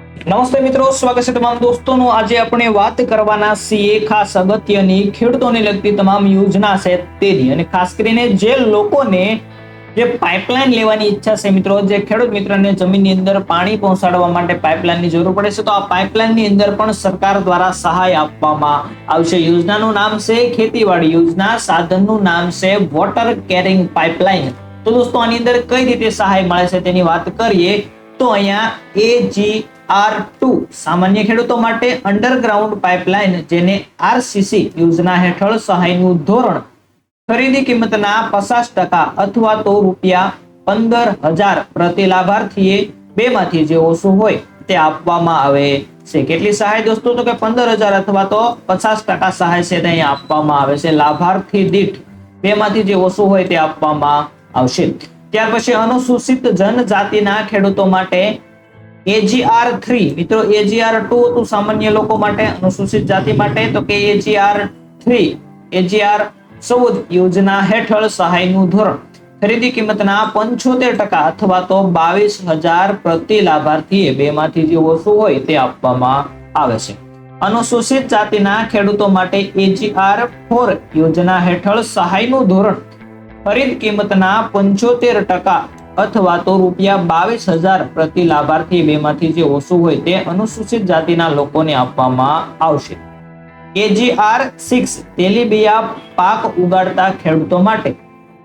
નમસ્તે મિત્રો, સ્વાગત છે તમામ દોસ્તોનું। આજે આપણે વાત કરવાના છીએ ખાસ અગત્યની ખેડૂતોને લગતી તમામ યોજના છે તેની, અને ખાસ કરીને જે લોકોને જે પાઇપલાઇન લેવાની ઈચ્છા છે મિત્રો, જે ખેડૂત મિત્રને જમીનની અંદર પાણી પહોંચાડવા માટે પાઇપલાઇનની જરૂર પડે છે, તો આ પાઇપલાઇનની અંદર પણ સરકાર દ્વારા સહાય આપવામાં આવશે। યોજનાનું નામ છે ખેતીવાડી યોજના, સાધનનું નામ છે વોટર કેરિંગ પાઇપલાઇન। તો દોસ્તો આની અંદર કઈ રીતે સહાય મળે છે તેની વાત કરીએ તો અહીંયા AGR2 સામાન્ય ખેડૂતો માટે અંડરગ્રાઉન્ડ પાઇપલાઇન જેને RCC યોજના હેઠળ સહાયનું ધોરણ ખરીદી કિંમતના 50% અથવા તો ₹15,000 પ્રતિ લાભાર્થીએ બેમાંથી જે ઓછું હોય તે આપવામાં આવે છે। કેટલી સહાય દોસ્તો? તો કે 15,000 અથવા તો 50% સહાય છે તે અહીંયા આપવામાં આવે છે। લાભાર્થી દીઠ બેમાંથી જે ઓછું હોય તે આપવામાં આવશે। ત્યાર પછી અનુસૂચિત જનજાતિના ખેડૂતો માટે AGR3 મિત્રો, AGR2 તો સામાન્ય લોકો માટે, અનુસૂચિત જાતિ માટે, તો કે AGR14 યોજના હેઠળ સહાયનું ધોરણ ખરીદી કિંમતના 75% અથવા તો 22,000 પ્રતિ લાભાર્થીએ બેમાંથી જે ઓછું હોય તે આપવામાં આવે છે। અનુસૂચિત જાતિના ખેડૂતો માટે AGR4 યોજના હેઠળ સહાયનું ધોરણ ખરીદ કિંમતના 75% અથવા તો ₹22,000 પ્રતિ લાભાર્થી બેમાંથી જે ઓછું હોય તે અનુસૂચિત જાતિના લોકોને આપવામાં આવશે। AGR6 તેલીબિયા પાક ઉગાડતા ખેડૂતો માટે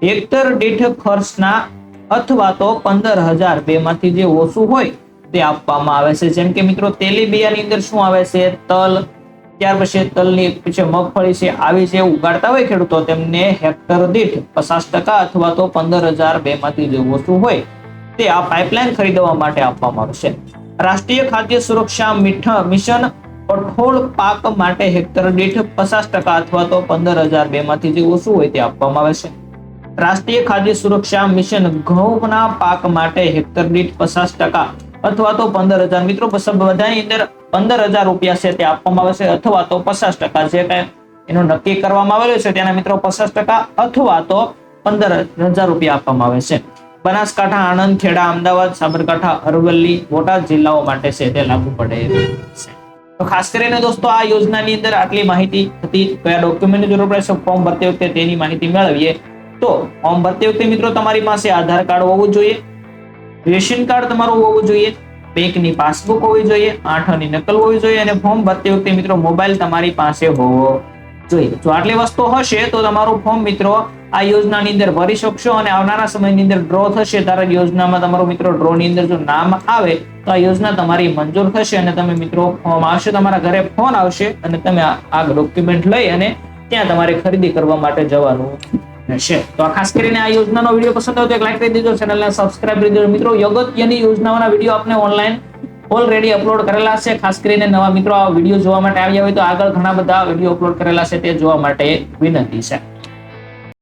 હેક્ટર દીઠ ખર્ચના અથવા તો 15,000 બેમાંથી જે ઓછું હોય તે આપવામાં આવે છે। જેમ કે મિત્રો તેલીબિયાની અંદર શું આવે છે? તલ, ત્યાર પછી તલની પછી મગફળી છે, આવી જે ઉગાડતા હોય ખેડૂતો તેમને હેક્ટર દીઠ 50% અથવા તો 15,000 બેમાંથી જે ઓછું હોય તે આ પાઇપલાઇન ખરીદવા માટે આપવામાં આવશે। રાષ્ટ્રીય ખાદ્ય સુરક્ષા મિશન કઠોળ પાક માટે હેક્ટર દીઠ 50% અથવા તો 15,000 બેમાંથી જે ઓછું હોય તે આપવામાં આવે છે। રાષ્ટ્રીય ખાદ્ય સુરક્ષા મિશન ઘઉંના પાક માટે હેક્ટર દીઠ 50% અથવા તો 15,000 મિત્રો બધાની અંદર 15,000 રૂપિયા છે તે આપવામાં આવે છે, અથવા તો 50% જે કઈ એનું નક્કી કરવામાં આવેલું છે તેના મિત્રો 50% અથવા તો 15,000 રૂપિયા આપવામાં આવે છે। બનાસકાંઠા, આણંદ, ખેડા, અમદાવાદ, સાબરકાંઠા, અરવલ્લી, બોટાદ જિલ્લાઓ માટે છે તે લાગુ પડે છે। તો ખાસ કરીને દોસ્તો આ યોજનાની અંદર આટલી માહિતી હતી। કયા ડોક્યુમેન્ટની જરૂર પડે છે ફોર્મ ભરતી વખતે તેની માહિતી મેળવીએ તો ફોર્મ ભરતી વખતે મિત્રો તમારી પાસે આધાર કાર્ડ હોવું જોઈએ, રેશન કાર્ડ તમારું હોવું જોઈએ, બેંકની પાસબુક હોવી જોઈએ, 8 આની નકલ હોવી જોઈએ, અને ફોર્મ ભરતી વખતે મિત્રો મોબાઈલ તમારી પાસે હોવો જોઈએ। જો આટલી વસ્તુ હશે તો તમારું ફોર્મ મિત્રો આ યોજનાની અંદર ભરી શકશો, અને આવનારા સમયની અંદર ડ્રો થશે ત્યારે યોજનામાં તમારું મિત્રો ડ્રોની અંદર જો નામ આવે તો આ યોજના તમારી મંજૂર થશે, અને તમે મિત્રો ફોર્મ આવશે, તમારા ઘરે ફોન આવશે, અને તમે આ ડોક્યુમેન્ટ લઈ અને ત્યાં તમારે ખરીદી કરવા માટે જવાનું રહેશે। તો ખાસ કરીને આ યોજનાનો વિડીયો પસંદ આવે તો એક લાઈક કરી દેજો, ચેનલને સબસ્ક્રાઇબ કરી દેજો। મિત્રો અગત્યની યોજનાઓના વિડીયો આપણે ઓનલાઈન ઓલરેડી અપલોડ કરેલા છે। ખાસ કરીને નવા મિત્રો આ વિડીયો જોવા માટે આવ્યા હોય તો આગળ ઘણા બધા વિડીયો અપલોડ કરેલા છે તે જોવા માટે વિનંતી છે।